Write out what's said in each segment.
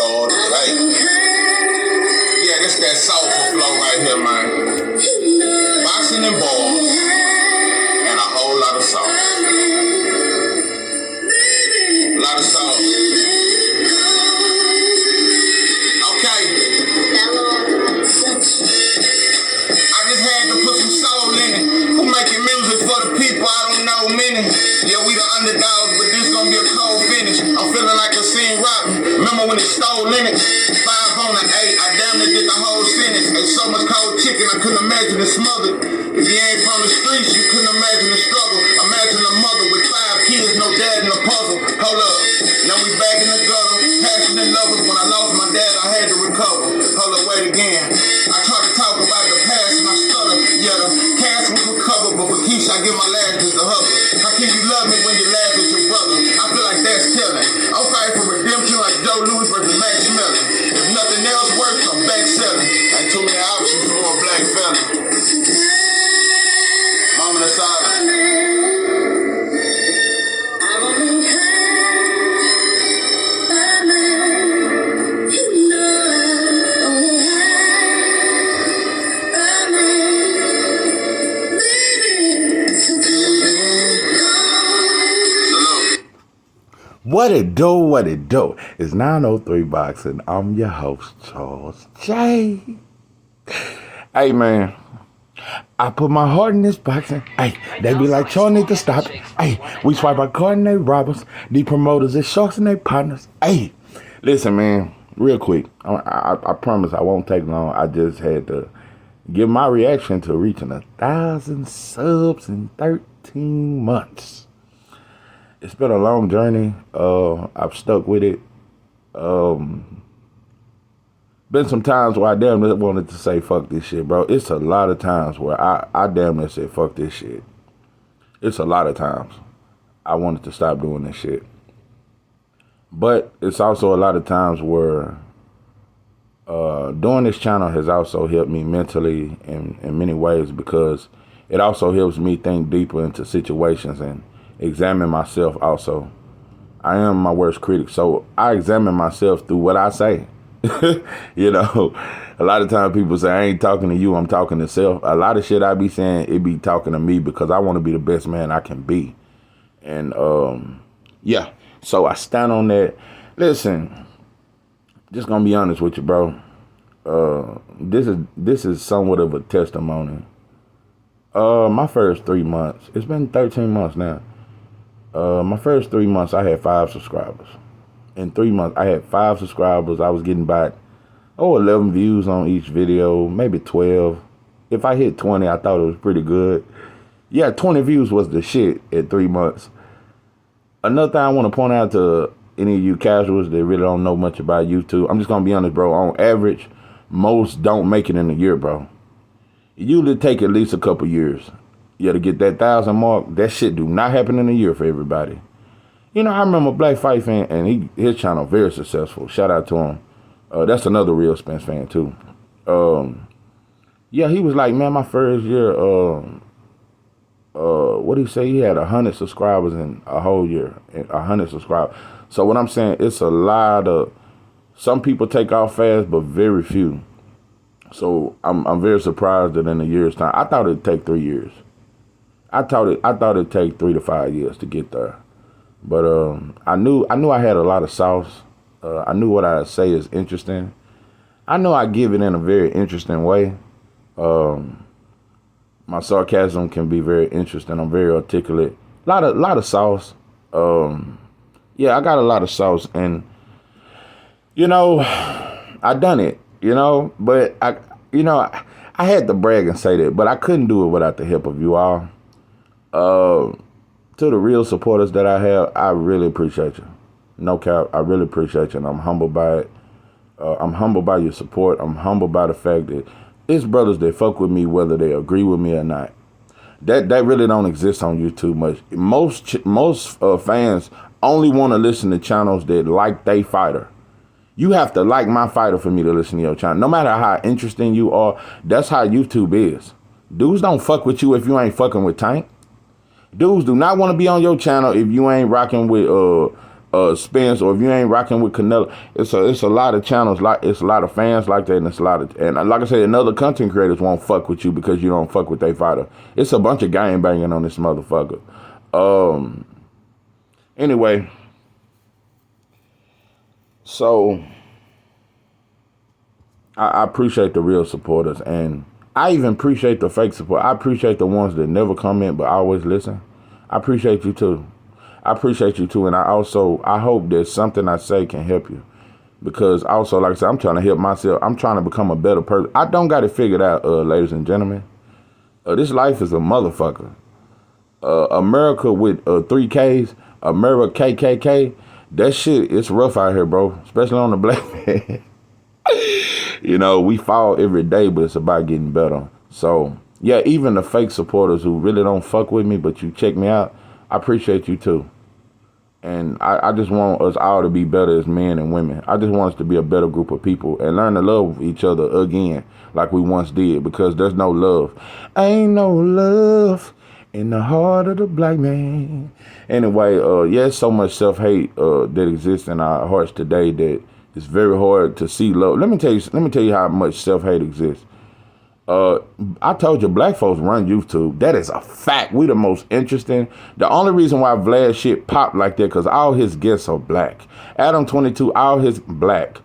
all the way. Yeah, this that soulful flow right here, man. Boxing and balls, and a whole lot of sauce. A lot of sauce. Okay. I just had to put some soul in it. Who making music for the people? I don't know many. Yeah, we the underdogs, but this gonna be a cold finish. I'm feeling like a scene rotten. Remember when it stole in it? 5 on the 8, I damn near did the whole sentence. Ate so much cold chicken, I couldn't imagine it smothered. If you ain't from the streets, you couldn't imagine the struggle. Imagine a mother with 5 kids, no dad in a puzzle. Hold up, now we back in the gutter. Passionate lovers, when I lost my dad, I had to recover. Hold up, wait again. I tried to talk about the past and I stutter. Yeah, the cash was recovered, but for Keisha, I give my last just a hug. How can you love me when you laugh at your brother? I feel like that's telling. I'm fighting for redemption like Joe Louis versus Max Miller. If nothing else works, I'm back selling. Ain't too many options for a black fella. Moment of silence. What it do, what it do. It's 903 Boxing. I'm your host, Charles J. Hey, man. I put my heart in this boxing. Hey, they be like, Charles need to stop it. Hey, we swipe our card and they rob us. The promoters is sharks and they partners. Hey, listen, man, real quick. I promise I won't take long. I just had to give my reaction to reaching 1,000 subs in 13 months. It's been a long journey. I've stuck with it. Been some times where I damn near wanted to say fuck this shit, bro. It's a lot of times where I damn near said fuck this shit. It's a lot of times I wanted to stop doing this shit. But it's also a lot of times where doing this channel has also helped me mentally in many ways, because it also helps me think deeper into situations and examine myself also. I am my worst critic, so I examine myself through what I say. You know, a lot of times people say, I ain't talking to you, I'm talking to self. A lot of shit I be saying, it be talking to me because I want to be the best man I can be. And yeah, so I stand on that. Listen, just gonna be honest with you, bro. This is somewhat of a testimony. My first 3 months, it's been 13 months now. My first 3 months, I had 5 subscribers. In 3 months, I had 5 subscribers. I was getting back, 11 views on each video, maybe 12. If I hit 20, I thought it was pretty good. Yeah, 20 views was the shit at 3 months. Another thing I want to point out to any of you casuals that really don't know much about YouTube, I'm just going to be honest, bro. On average, most don't make it in a year, bro. It usually take at least a couple years. Yeah, to get that 1,000 mark, that shit do not happen in a year for everybody. You know, I remember Black Fight fan, and his channel very successful. Shout out to him. That's another real Spence fan too. Yeah, he was like, man, my first year, what did he say? He had 100 subscribers in a whole year, 100 subscribers. So what I'm saying, it's a lot of, some people take off fast, but very few. So I'm very surprised that in a year's time, I thought it'd take 3 years. I thought it'd take 3 to 5 years to get there. But I knew I had a lot of sauce. I knew what I say is interesting. I know I give it in a very interesting way. My sarcasm can be very interesting. I'm very articulate. Lot of sauce. Yeah, I got a lot of sauce, and you know, I done it. You know, but I had to brag and say that, but I couldn't do it without the help of you all. To the real supporters that I have, I really appreciate you. No cap, I really appreciate you, and I'm humbled by it. I'm humbled by your support. I'm humbled by the fact that it's brothers that fuck with me whether they agree with me or not. That really don't exist on YouTube much. Most fans only want to listen to channels that like they fighter. You have to like my fighter for me to listen to your channel. No matter how interesting you are, that's how YouTube is. Dudes don't fuck with you if you ain't fucking with Tank. Dudes do not want to be on your channel if you ain't rocking with Spence, or if you ain't rocking with Canelo, it's a lot of channels, like it's a lot of fans like that, and it's a lot of, and like I said, another content creators won't fuck with you because you don't fuck with their fighter. It's a bunch of gang banging on this motherfucker. Anyway, so I appreciate the real supporters, and I even appreciate the fake support. I appreciate the ones that never comment but always listen. I appreciate you too. I appreciate you too, and I hope that something I say can help you, because also, like I said, I'm trying to help myself. I'm trying to become a better person. I don't got it figured out, ladies and gentlemen. This life is a motherfucker. America with 3 Ks, America KKK, that shit, it's rough out here, bro, especially on the black man. You know, we fall every day, but it's about getting better. So, yeah, even the fake supporters who really don't fuck with me, but you check me out, I appreciate you too. And I just want us all to be better as men and women. I just want us to be a better group of people and learn to love each other again like we once did, because there's no love. Ain't no love in the heart of the black man. Anyway, yeah, so much self-hate that exists in our hearts today that it's very hard to see love. Let me tell you how much self-hate exists. I told you, black folks run YouTube. That is a fact. We the most interesting. The only reason why Vlad shit popped like that, because all his guests are black. Adam 22, all his black.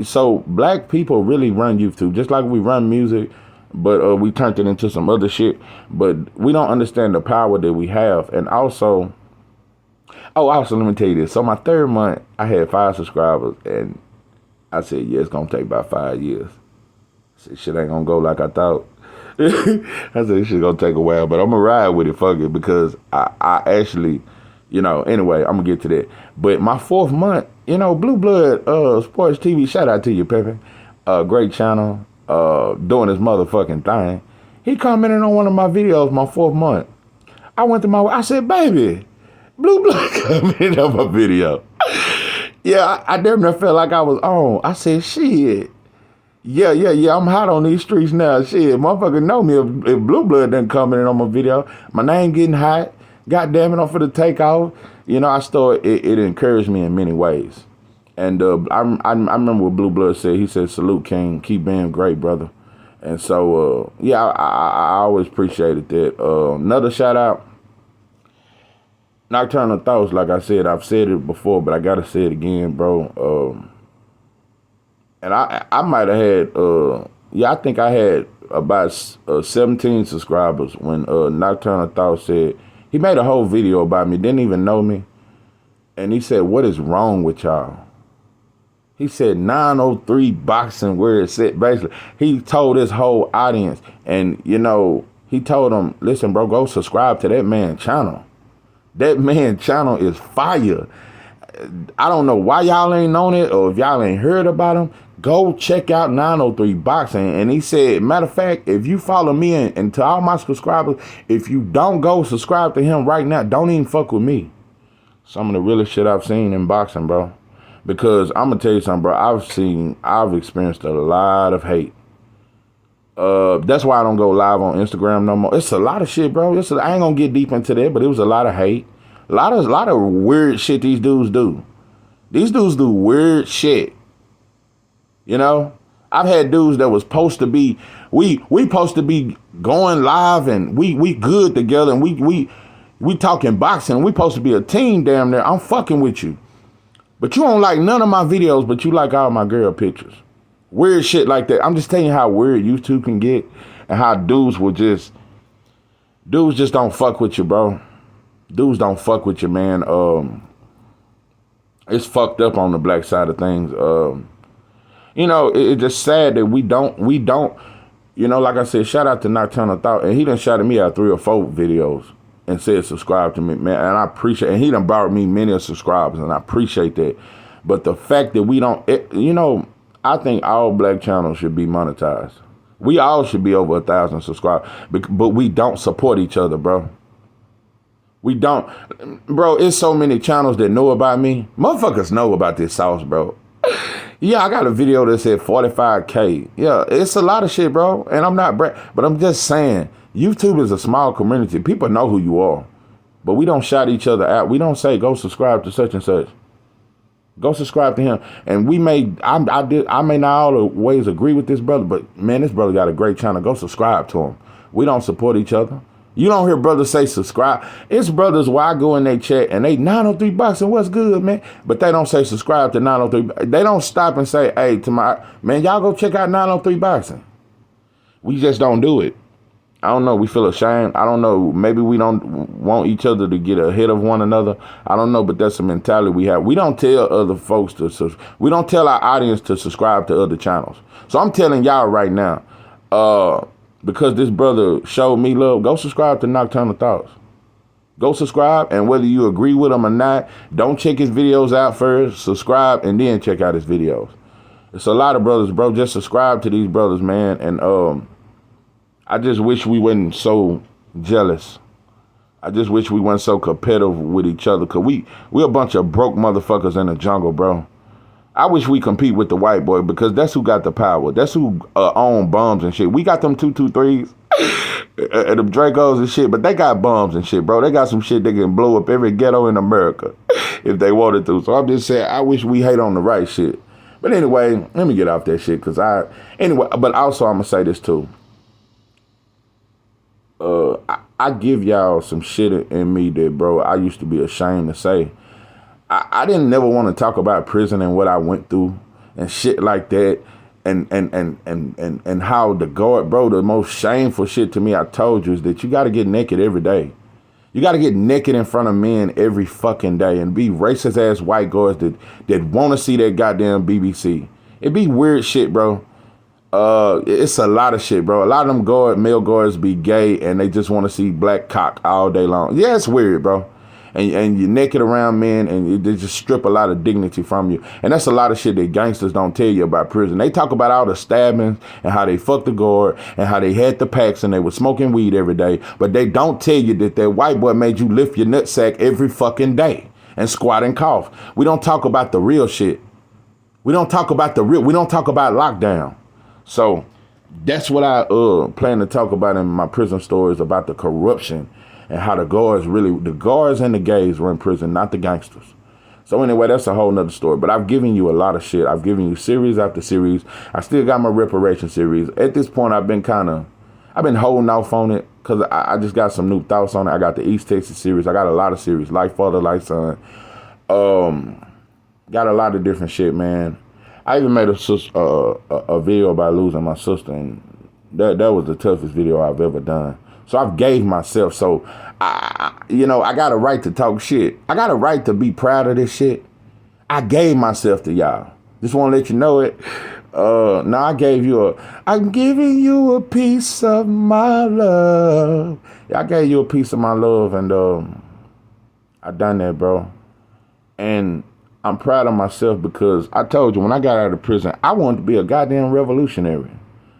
So black people really run YouTube, just like we run music, but we turned it into some other shit. But we don't understand the power that we have. And also let me tell you this. So my 3rd month, I had 5 subscribers, and I said, yeah, it's gonna take about 5 years. Shit ain't gonna go like I thought. I said, this shit gonna take a while, but I'm gonna ride with it, fuck it, because I actually, you know, anyway, I'm gonna get to that. But my 4th month, you know, Blue Blood Sports TV, shout out to you, Pepe. Great channel, doing his motherfucking thing. He commented on one of my videos my 4th month. I said, baby, Blue Blood commented on my video. Yeah, I damn near felt like I was on. I said, shit. Yeah, I'm hot on these streets now. Shit, motherfucker know me if Blue Blood didn't come in on my video. My name getting hot. God damn it, I'm for the takeoff. You know, it encouraged me in many ways. And I remember what Blue Blood said. He said, salute, King. Keep being great, brother. And so, yeah, I always appreciated that. Another shout out, Nocturnal Thoughts. Like I said, I've said it before, but I got to say it again, bro. And I might have had, I think I had about 17 subscribers when Nocturnal Thoughts said, he made a whole video about me, didn't even know me. And he said, what is wrong with y'all? He said 903 boxing, where it's at, basically. He told his whole audience, and, you know, he told them, listen, bro, go subscribe to that man's channel. That man's channel is fire. I don't know why y'all ain't known it, or if y'all ain't heard about him. Go check out 903 Boxing. And he said, matter of fact, if you follow me and to all my subscribers, if you don't go subscribe to him right now, don't even fuck with me. Some of the realest shit I've seen in boxing, bro. Because I'm going to tell you something, bro. I've experienced a lot of hate. That's why I don't go live on Instagram no more. It's a lot of shit, bro. I ain't going to get deep into that, but it was a lot of hate. A lot of weird shit these dudes do. These dudes do weird shit. You know, I've had dudes that was supposed to be, we supposed to be going live, and we good together, and we talking boxing. We supposed to be a team damn near. I'm fucking with you. But you don't like none of my videos, but you like all my girl pictures. Weird shit like that. I'm just telling you how weird YouTube can get, and how dudes just don't fuck with you, bro. Dudes don't fuck with you, man. It's fucked up on the black side of things. You know, it's just sad that we don't, you know, like I said, shout out to Nocturnal Thought, and he done shouted me out 3 or 4 videos and said subscribe to me, man, and I appreciate, and he done brought me many subscribers, and I appreciate that. But the fact that we don't, you know, I think all black channels should be monetized. We all should be over 1,000 subscribers, but we don't support each other, bro. We don't, bro. It's so many channels that know about me. Motherfuckers know about this sauce, bro. Yeah, I got a video that said 45K. Yeah, it's a lot of shit, bro. And I'm not, but I'm just saying, YouTube is a small community. People know who you are. But we don't shout each other out. We don't say, go subscribe to such and such. Go subscribe to him. And I may not always agree with this brother, but man, this brother got a great channel. Go subscribe to him. We don't support each other. You don't hear brothers say subscribe. It's brothers where I go in their chat and they 903 Boxing, what's good, man? But they don't say subscribe to 903. They don't stop and say, hey, man, y'all go check out 903 Boxing. We just don't do it. I don't know. We feel ashamed. I don't know. Maybe we don't want each other to get ahead of one another. I don't know, but that's a mentality we have. We don't tell other folks we don't tell our audience to subscribe to other channels. So I'm telling y'all right now, because this brother showed me love, go subscribe to Nocturnal Thoughts. Go subscribe, and whether you agree with him or not, don't check his videos out first. Subscribe, and then check out his videos. It's a lot of brothers, bro. Just subscribe to these brothers, man. And I just wish we wasn't so jealous. I just wish we weren't so competitive with each other, because we a bunch of broke motherfuckers in the jungle, bro. I wish we compete with the white boy, because that's who got the power. That's who own bombs and shit. We got them 223s and them Dracos and shit, but they got bombs and shit, bro. They got some shit that can blow up every ghetto in America if they wanted to. So I'm just saying, I wish we hate on the right shit. But anyway, let me get off that shit, because but also I'm going to say this too. I give y'all some shit in me that, bro, I used to be ashamed to say. I didn't never want to talk about prison and what I went through and shit like that, and how the guard, bro, the most shameful shit to me, I told you, is that you got to get naked every day. You got to get naked in front of men every fucking day and be racist ass white guards that want to see that goddamn BBC. It be weird shit, bro. It's a lot of shit, bro. A lot of them male guards be gay and they just want to see black cock all day long. Yeah, it's weird, bro. And you're naked around men, and they just strip a lot of dignity from you. And that's a lot of shit that gangsters don't tell you about prison. They talk about all the stabbings and how they fucked the guard and how they had the packs and they were smoking weed every day. But they don't tell you that white boy made you lift your nutsack every fucking day and squat and cough. We don't talk about the real shit. We don't talk about lockdown. So that's what I plan to talk about in my prison stories, about the corruption and how the guards and the gays were in prison, not the gangsters. So anyway, that's a whole nother story. But I've given you a lot of shit. I've given you series after series. I still got my reparation series. At this point, I've been holding off on it because I just got some new thoughts on it. I got the East Texas series. I got a lot of series, like Father, like Son. Got a lot of different shit, man. I even made a video about losing my sister, and that was the toughest video I've ever done. So I've gave myself. So, I got a right to talk shit. I got a right to be proud of this shit. I gave myself to y'all. Just want to let you know it. Now I'm giving you a piece of my love. Yeah, I gave you a piece of my love, and I done that, bro. And I'm proud of myself because I told you when I got out of prison, I wanted to be a goddamn revolutionary.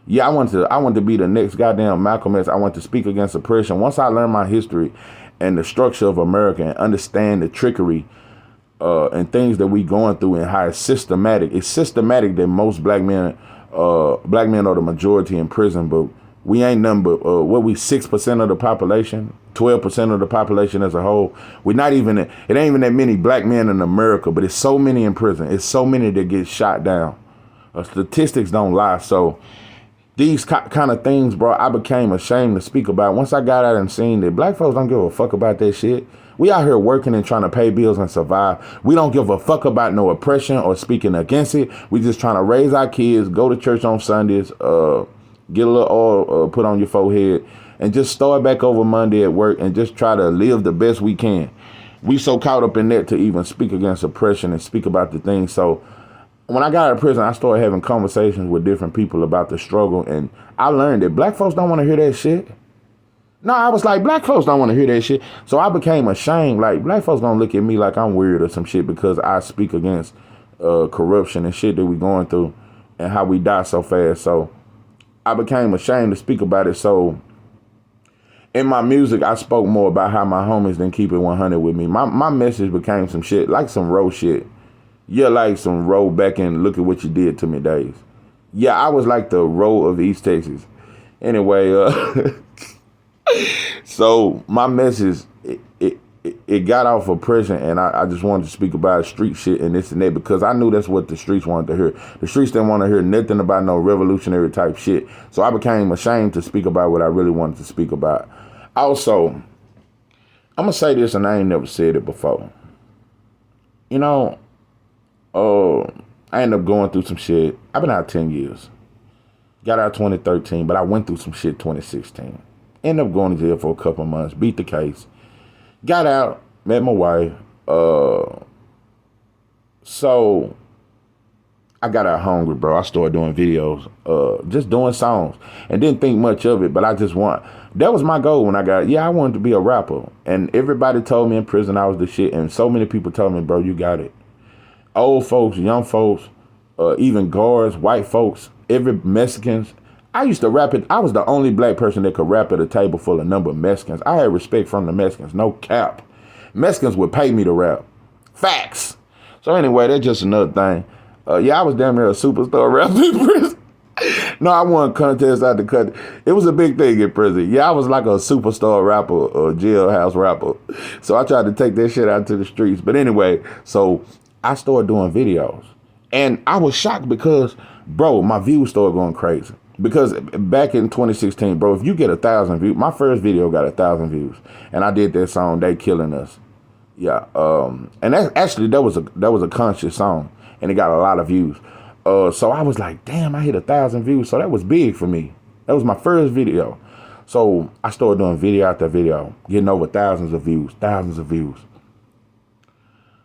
Yeah, I wanted to be the next goddamn Malcolm X. I wanted to speak against oppression. Once I learned my history and the structure of America and understand the trickery and things that we going through and how it's systematic. It's systematic that most black men are the majority in prison, but we ain't nothing but 6% of the population, 12% of the population as a whole. It ain't even that many black men in America, but it's so many in prison. It's so many that get shot down. Statistics don't lie. So these kind of things, bro, I became ashamed to speak about. Once I got out and seen that black folks don't give a fuck about that shit. We out here working and trying to pay bills and survive. We don't give a fuck about no oppression or speaking against it. We just trying to raise our kids, go to church on Sundays, get a little oil put on your forehead, and just start back over Monday at work and just try to live the best we can. We so caught up in that to even speak against oppression and speak about the things. So when I got out of prison, I started having conversations with different people about the struggle, and I learned that black folks don't want to hear that shit. No, I was like, black folks don't want to hear that shit. So I became ashamed. Like, black folks gonna look at me like I'm weird or some shit because I speak against corruption and shit that we going through and how we die so fast. So I became ashamed to speak about it. So in my music, I spoke more about how my homies didn't keep it 100 with me. My message became some shit, like some road shit. Yeah, like some road back and look at what you did to me days. Yeah, I was like the road of East Texas. Anyway, so my message, it it got off of prison, and I just wanted to speak about street shit and this and that because I knew that's what the streets wanted to hear. The streets didn't want to hear nothing about no revolutionary type shit. So I became ashamed to speak about what I really wanted to speak about. Also, I'm going to say this, and I ain't never said it before. You know, I ended up going through some shit. I've been out 10 years. Got out 2013, but I went through some shit 2016. Ended up going to jail for a couple of months, beat the case. Got out, met my wife. So I got out hungry, bro. I started doing videos, just doing songs, and didn't think much of it, but that was my goal when I wanted to be a rapper. And everybody told me in prison I was the shit, and so many people told me, bro, you got it. Old folks, young folks, even guards, white folks, Mexicans. I used to rap it. I was the only black person that could rap at a table full of number of Mexicans. I had respect from the Mexicans, no cap. Mexicans would pay me to rap. Facts. So anyway, that's just another thing. I was damn near a superstar rapper in prison. No, I won contests out the cut. It was a big thing in prison. Yeah, I was like a superstar rapper, a jailhouse rapper. So I tried to take that shit out to the streets. But anyway, so I started doing videos. And I was shocked because, bro, my views started going crazy. Because back in 2016, bro, if you get 1,000 views, my first video got 1,000 views. And I did that song, They Killing Us. Yeah. And that was a conscious song. And it got a lot of views. So I was like, damn, I hit 1,000 views. So that was big for me. That was my first video. So I started doing video after video, getting over thousands of views.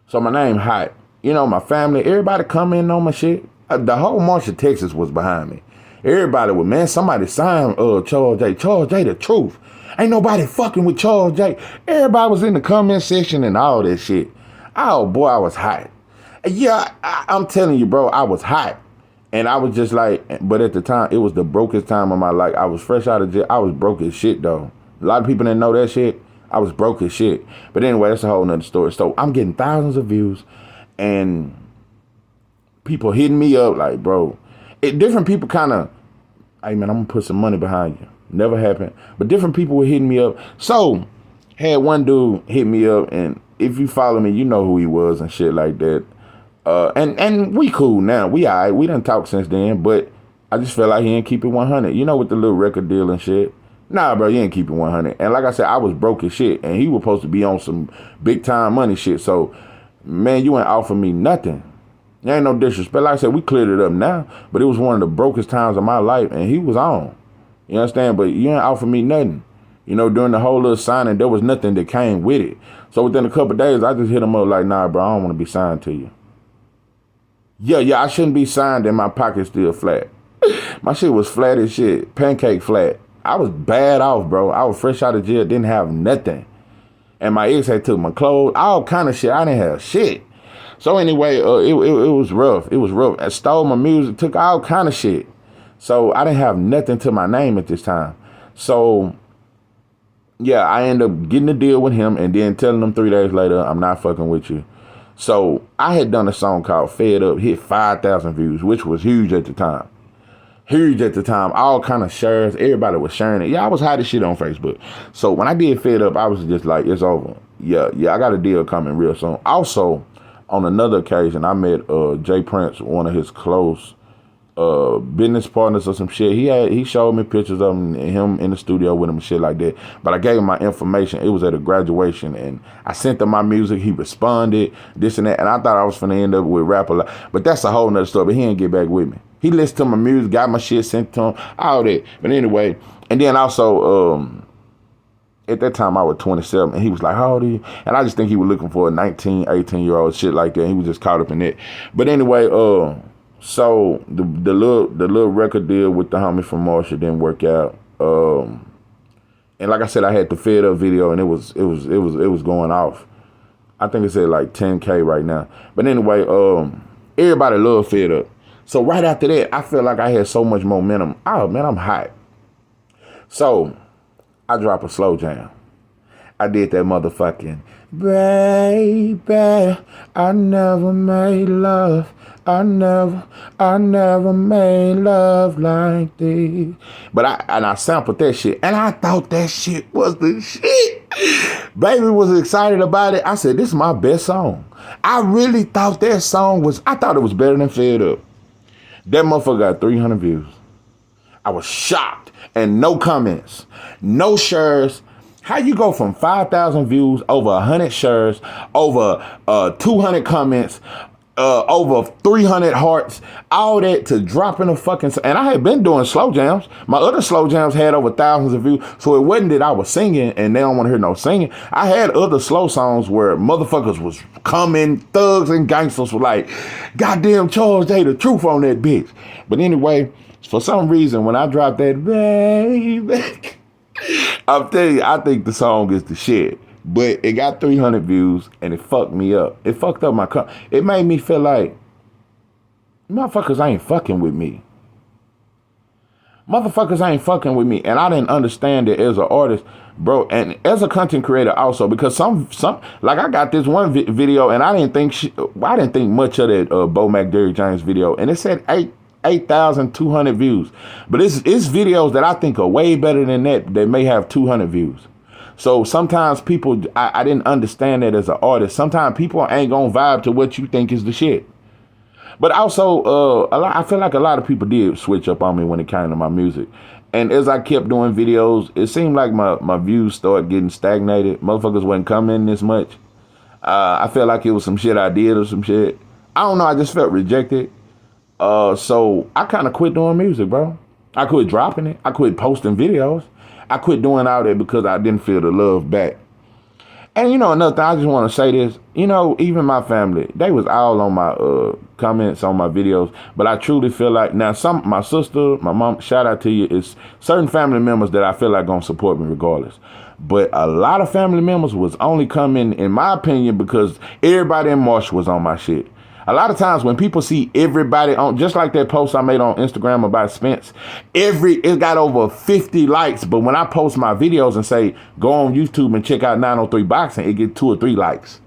So my name hot. You know, my family, everybody commenting on my shit. The whole March of Texas was behind me. Everybody was, man, somebody signed Charles J. Charles J, the truth. Ain't nobody fucking with Charles J. Everybody was in the comment section and all that shit. Oh, boy, I was hot. Yeah, I'm telling you, bro, I was hot. And I was just like, but at the time, it was the brokest time of my life. I was fresh out of jail. I was broke as shit, though. A lot of people didn't know that shit. I was broke as shit. But anyway, that's a whole nother story. So I'm getting thousands of views. And people hitting me up like, bro, different people kind of, hey, man, I'm going to put some money behind you. Never happened. But different people were hitting me up. So had one dude hit me up. And if you follow me, you know who he was and shit like that. And we cool now. We all right. We done talked since then. But I just felt like he ain't keep it 100. You know, with the little record deal and shit. Nah, bro, you ain't keep it 100. And like I said, I was broke as shit. And he was supposed to be on some big time money shit. So, man, you ain't offer me nothing. There ain't no disrespect. Like I said, we cleared it up now, but it was one of the brokest times of my life, and he was on. You understand? But you ain't offer me nothing. You know, during the whole little signing, there was nothing that came with it. So within a couple of days, I just hit him up like, nah, bro, I don't want to be signed to you. Yeah, I shouldn't be signed and my pocket's still flat. My shit was flat as shit, pancake flat. I was bad off, bro. I was fresh out of jail, didn't have nothing. And my ex had took my clothes, all kind of shit. I didn't have shit. So anyway, it was rough. It was rough. I stole my music, took all kind of shit. So I didn't have nothing to my name at this time. So, yeah, I ended up getting a deal with him and then telling him 3 days later, I'm not fucking with you. So I had done a song called Fed Up, hit 5,000 views, which was huge at the time. All kind of shares. Everybody was sharing it. Yeah, I was hot as shit on Facebook. So when I did Fed Up, I was just like, it's over. Yeah, I got a deal coming real soon. Also, on another occasion, I met Jay Prince, one of his close business partners or some shit. He showed me pictures of him in the studio with him and shit like that. But I gave him my information. It was at a graduation, and I sent him my music. He responded, this and that, and I thought I was finna end up with rap a lot. But that's a whole nother story. But he didn't get back with me. He listened to my music, got my shit sent to him, all that. But anyway, and then also, at that time I was 27, and he was like, how old are you? And I just think he was looking for a 19, 18-year-old, shit like that. He was just caught up in that. But anyway, so the little record deal with the homie from Marshall didn't work out. And like I said, I had the Fed Up video, and it was going off. I think it said like 10K right now. But anyway, everybody loved Fed Up. So right after that, I felt like I had so much momentum. Oh man, I'm hot. So I dropped a slow jam. I did that motherfucking, baby, I never made love. I never made love like this. But I sampled that shit, and I thought that shit was the shit. Baby was excited about it. I said, this is my best song. I really thought that song was, I thought it was better than Fed Up. That motherfucker got 300 views. I was shocked. And no comments, no shares. How you go from 5,000 views, over 100 shares, over 200 comments, over 300 hearts, all that to dropping a fucking... And I had been doing slow jams. My other slow jams had over thousands of views. So it wasn't that I was singing and they don't want to hear no singing. I had other slow songs where motherfuckers was coming, thugs and gangsters were like, goddamn Charles J, the truth on that bitch. But anyway, for some reason, when I dropped that, baby... I'm telling you, I think the song is the shit. But it got 300 views and it fucked me up. It fucked up my it made me feel like motherfuckers ain't fucking with me. Motherfuckers ain't fucking with me. And I didn't understand it as an artist, bro. And as a content creator also, because some like I got this one video and I didn't think much of that Bo Mac Derrick James video. And it said 8,200 views. But it's videos that I think are way better than that may have 200 views. So sometimes people, I didn't understand that as an artist. Sometimes people ain't gonna vibe to what you think is the shit. But also, I feel like a lot of people did switch up on me when it came to my music. And as I kept doing videos, it seemed like my views started getting stagnated. Motherfuckers wasn't coming in this much. I felt like it was some shit I did or some shit. I don't know, I just felt rejected. So I kind of quit doing music, bro. I quit dropping it. I quit posting videos. I quit doing all that because I didn't feel the love back. And you know, another thing, I just want to say this, you know, even my family, they was all on my comments on my videos, but I truly feel like now my sister, my mom, shout out to you, is certain family members that I feel like gonna support me regardless. But a lot of family members was only coming, in my opinion, because everybody in Marsh was on my shit. A lot of times when people see everybody on, just like that post I made on Instagram about Spence, it got over 50 likes. But when I post my videos and say, go on YouTube and check out 903 Boxing, it get 2 or 3 likes.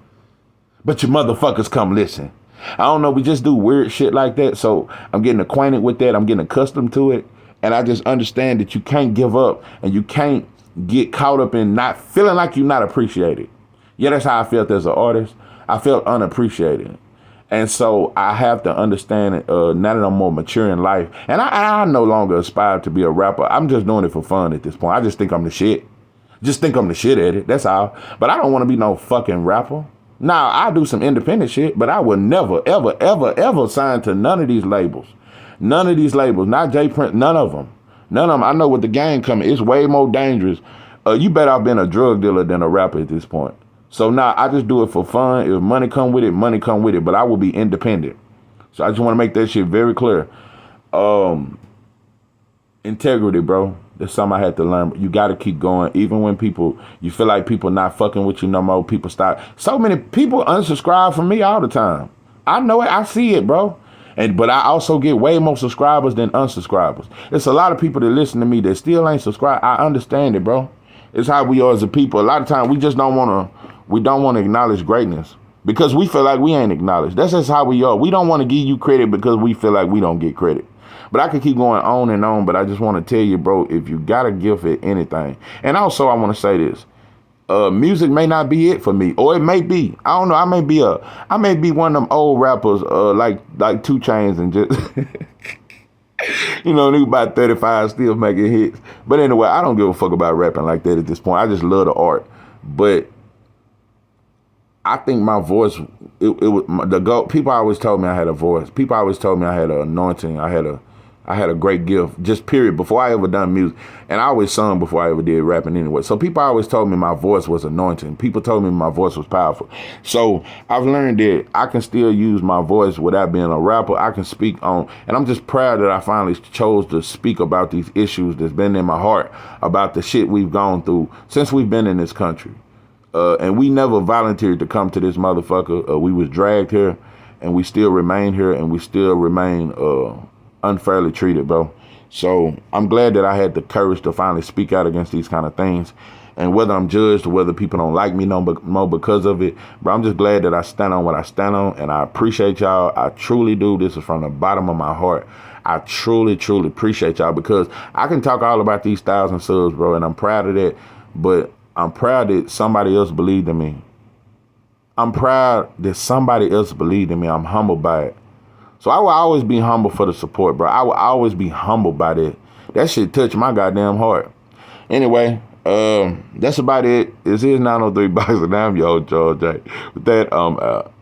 But you motherfuckers come listen. I don't know, we just do weird shit like that. So I'm getting acquainted with that. I'm getting accustomed to it. And I just understand that you can't give up and you can't get caught up in not feeling like you're not appreciated. Yeah, that's how I felt as an artist. I felt unappreciated. And so I have to understand it now that I'm more mature in life. And I no longer aspire to be a rapper. I'm just doing it for fun at this point. I just think I'm the shit. Just think I'm the shit at it. That's all. But I don't want to be no fucking rapper. Now, I do some independent shit, but I will never, ever, ever, ever sign to none of these labels. None of these labels. Not J Prince. None of them. None of them. I know with the game coming, it's way more dangerous. You better off being a drug dealer than a rapper at this point. So now I just do it for fun. If money come with it, money come with it. But I will be independent. So I just want to make that shit very clear. Integrity, bro. That's something I had to learn. You got to keep going. Even when you feel like people not fucking with you no more, people stop. So many people unsubscribe from me all the time. I know it. I see it, bro. But I also get way more subscribers than unsubscribers. It's a lot of people that listen to me that still ain't subscribed. I understand it, bro. It's how we are as a people. A lot of times we just don't want to acknowledge greatness because we feel like we ain't acknowledged. That's just how we are. We don't want to give you credit because we feel like we don't get credit. But I could keep going on and on, but I just want to tell you, bro, if you got a gift at anything. And also I want to say this. Music may not be it for me, or it may be. I don't know. I may be one of them old rappers like 2 Chainz and just you know, nigga about 35 still making hits. But anyway, I don't give a fuck about rapping like that at this point. I just love the art. But I think my voice, it was people always told me I had a voice. People always told me I had an anointing. I had a great gift, just period, before I ever done music. And I always sung before I ever did rapping anyway. So people always told me my voice was anointing. People told me my voice was powerful. So I've learned that I can still use my voice without being a rapper. I can speak on, and I'm just proud that I finally chose to speak about these issues that's been in my heart, about the shit we've gone through since we've been in this country. And we never volunteered to come to this motherfucker. We was dragged here, and we still remain here, and we still remain unfairly treated, bro. So I'm glad that I had the courage to finally speak out against these kind of things. And whether I'm judged or whether people don't like me no more because of it, but I'm just glad that I stand on what I stand on, and I appreciate y'all. I truly do. This is from the bottom of my heart. I truly, truly appreciate y'all because I can talk all about these 1,000 subs, bro, and I'm proud of that. But I'm proud that somebody else believed in me. I'm proud that somebody else believed in me. I'm humbled by it. So I will always be humble for the support, bro. I will always be humbled by that. That shit touched my goddamn heart. Anyway, that's about it. This is 903 Boxing. I'm your Joe J. With that,